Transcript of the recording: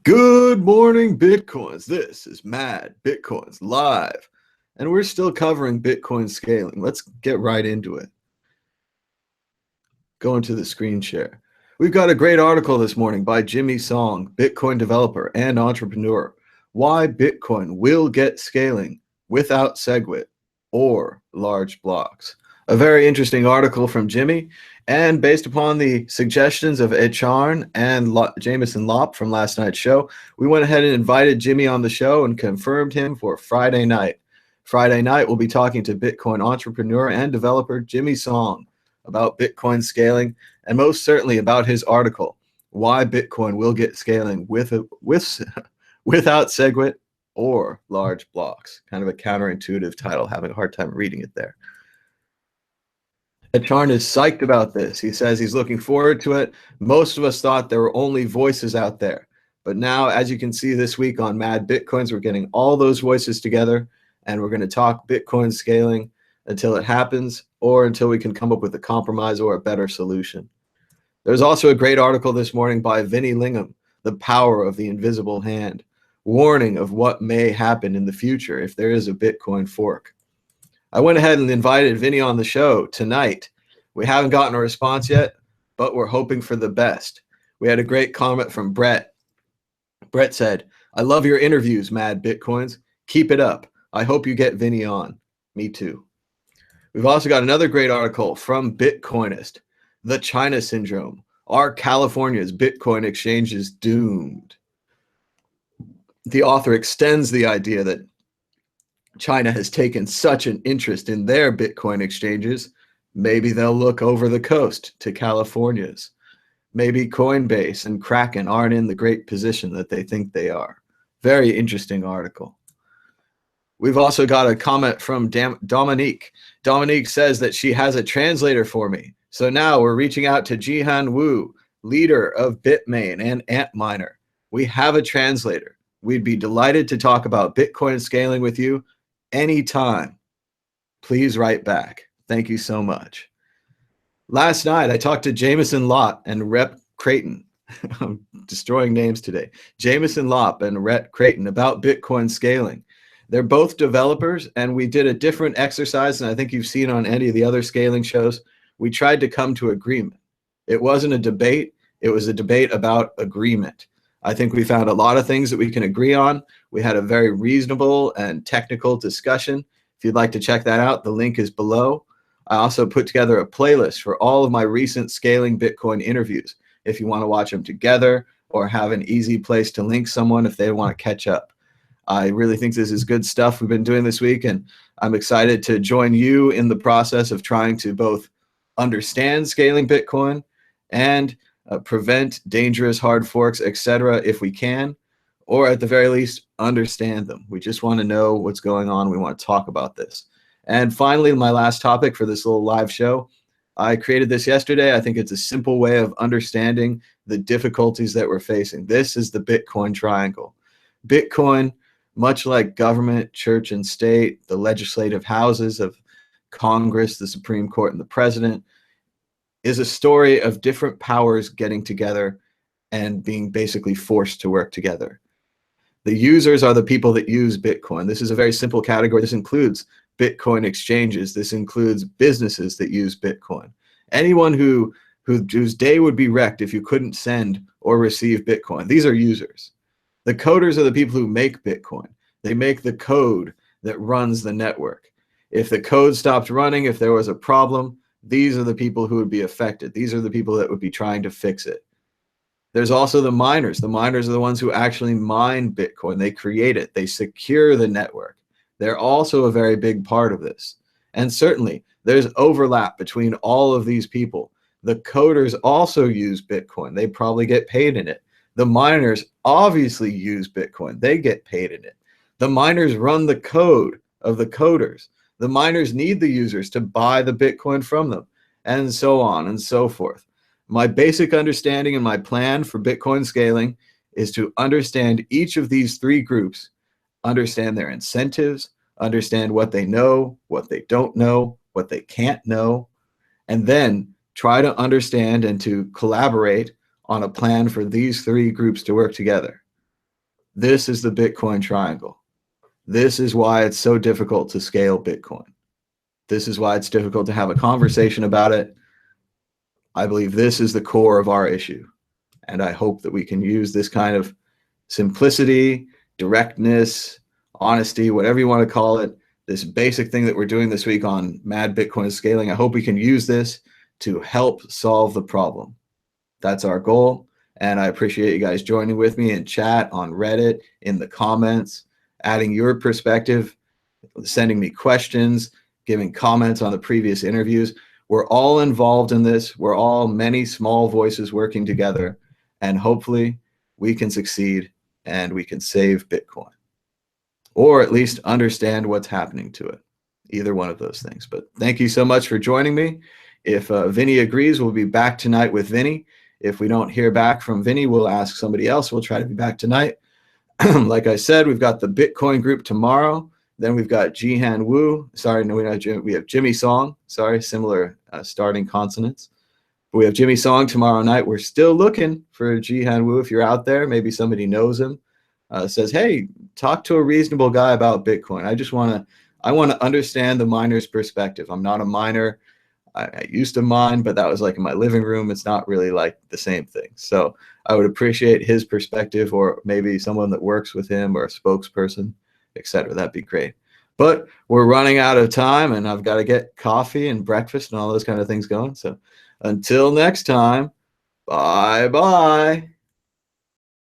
Good morning, Bitcoins. This is Mad Bitcoins Live, and we're still covering Bitcoin scaling. Let's get right into it. Go into the screen share. We've got a great article this morning by Jimmy Song, Bitcoin developer and entrepreneur. Why Bitcoin will get scaling without Segwit or large blocks. A very interesting article from Jimmy, and based upon the suggestions of Jihan and Jameson Lopp from last night's show, we went ahead and invited Jimmy on the show and confirmed him for Friday night. Friday night, we'll be talking to Bitcoin entrepreneur and developer Jimmy Song about Bitcoin scaling, and most certainly about his article, Why Bitcoin Will Get Scaling without Segwit or Large Blocks. Kind of a counterintuitive title, having a hard time reading it there. Jihan is psyched about this. He says he's looking forward to it. Most of us thought there were only voices out there. But now, as you can see this week on Mad Bitcoins, we're getting all those voices together, and we're going to talk Bitcoin scaling until it happens, or until we can come up with a compromise or a better solution. There's also a great article this morning by Vinny, The Power of the Invisible Hand, warning of what may happen in the future if there is a Bitcoin fork. I went ahead and invited Vinny on the show tonight. We haven't gotten a response yet, but we're hoping for the best. We had a great comment from Brett. Brett said, "I love your interviews, Mad Bitcoins. Keep it up. I hope you get Vinny on." Me too. We've also got another great article from Bitcoinist, The China Syndrome. Are California's Bitcoin exchanges doomed? The author extends the idea that China has taken such an interest in their Bitcoin exchanges, maybe they'll look over the coast to California's. Maybe Coinbase and Kraken aren't in the great position that they think they are. Very interesting article. We've also got a comment from Dominique. Dominique says that she has a translator for me. So now we're reaching out to Jihan Wu, leader of Bitmain and Antminer. We have a translator. We'd be delighted to talk about Bitcoin scaling with you anytime. Please write back. Thank you so much. Last night, I talked to Jameson Lopp and Rhett Creighton. I'm destroying names today. Jameson Lopp and Rhett Creighton about Bitcoin scaling. They're both developers, and we did a different exercise than I think you've seen on any of the other scaling shows. We tried to come to agreement. It wasn't a debate. It was a debate about agreement. I think we found a lot of things that we can agree on. We had a very reasonable and technical discussion. If you'd like to check that out, the link is below. I also put together a playlist for all of my recent scaling Bitcoin interviews, if you want to watch them together or have an easy place to link someone if they want to catch up. I really think this is good stuff we've been doing this week, and I'm excited to join you in the process of trying to both understand scaling Bitcoin and prevent dangerous hard forks, etc., if we can, or at the very least, understand them. We just want to know what's going on. We want to talk about this. And finally, my last topic for this little live show, I created this yesterday. I think it's a simple way of understanding the difficulties that we're facing. This is the Bitcoin triangle. Bitcoin, much like government, church, and state, the legislative houses of Congress, the Supreme Court, and the president, is a story of different powers getting together and being basically forced to work together. The users are the people that use Bitcoin. This is a very simple category. This includes Bitcoin exchanges. This includes businesses that use Bitcoin. Anyone whose day would be wrecked if you couldn't send or receive Bitcoin. These are users. The coders are the people who make Bitcoin. They make the code that runs the network. If the code stopped running, if there was a problem, these are the people who would be affected. These are the people that would be trying to fix it. There's also the miners. The miners are the ones who actually mine Bitcoin. They create it. They secure the network. They're also a very big part of this. And certainly, there's overlap between all of these people. The coders also use Bitcoin. They probably get paid in it. The miners obviously use Bitcoin. They get paid in it. The miners run the code of the coders. The miners need the users to buy the Bitcoin from them, and so on and so forth. My basic understanding and my plan for Bitcoin scaling is to understand each of these three groups, understand their incentives, understand what they know, what they don't know, what they can't know, and then try to understand and to collaborate on a plan for these three groups to work together. This is the Bitcoin triangle. This is why it's so difficult to scale Bitcoin. This is why it's difficult to have a conversation about it. I believe this is the core of our issue. And I hope that we can use this kind of simplicity, directness, honesty, whatever you want to call it, this basic thing that we're doing this week on MadBitcoin scaling. I hope we can use this to help solve the problem. That's our goal. And I appreciate you guys joining with me in chat, on Reddit, in the comments, adding your perspective, sending me questions, giving comments on the previous interviews. We're all involved in this. We're all many small voices working together, and hopefully we can succeed and we can save Bitcoin, or at least understand what's happening to it. Either one of those things. But thank you so much for joining me. If Vinny agrees, we'll be back tonight with Vinny. If we don't hear back from Vinny, we'll ask somebody else. We'll try to be back tonight. Like I said, we've got the Bitcoin group tomorrow. Then we've got Jihan Wu. Sorry, no, we have Jimmy Song. Sorry, similar starting consonants. But we have Jimmy Song tomorrow night. We're still looking for Jihan Wu. If you're out there, maybe somebody knows him. Says, hey, talk to a reasonable guy about Bitcoin. I want to understand the miner's perspective. I'm not a miner. I used to mine, but that was like in my living room. It's not really like the same thing. So I would appreciate his perspective, or maybe someone that works with him, or a spokesperson, etc. That'd be great. But we're running out of time, and I've got to get coffee and breakfast and all those kind of things going. So until next time, bye-bye.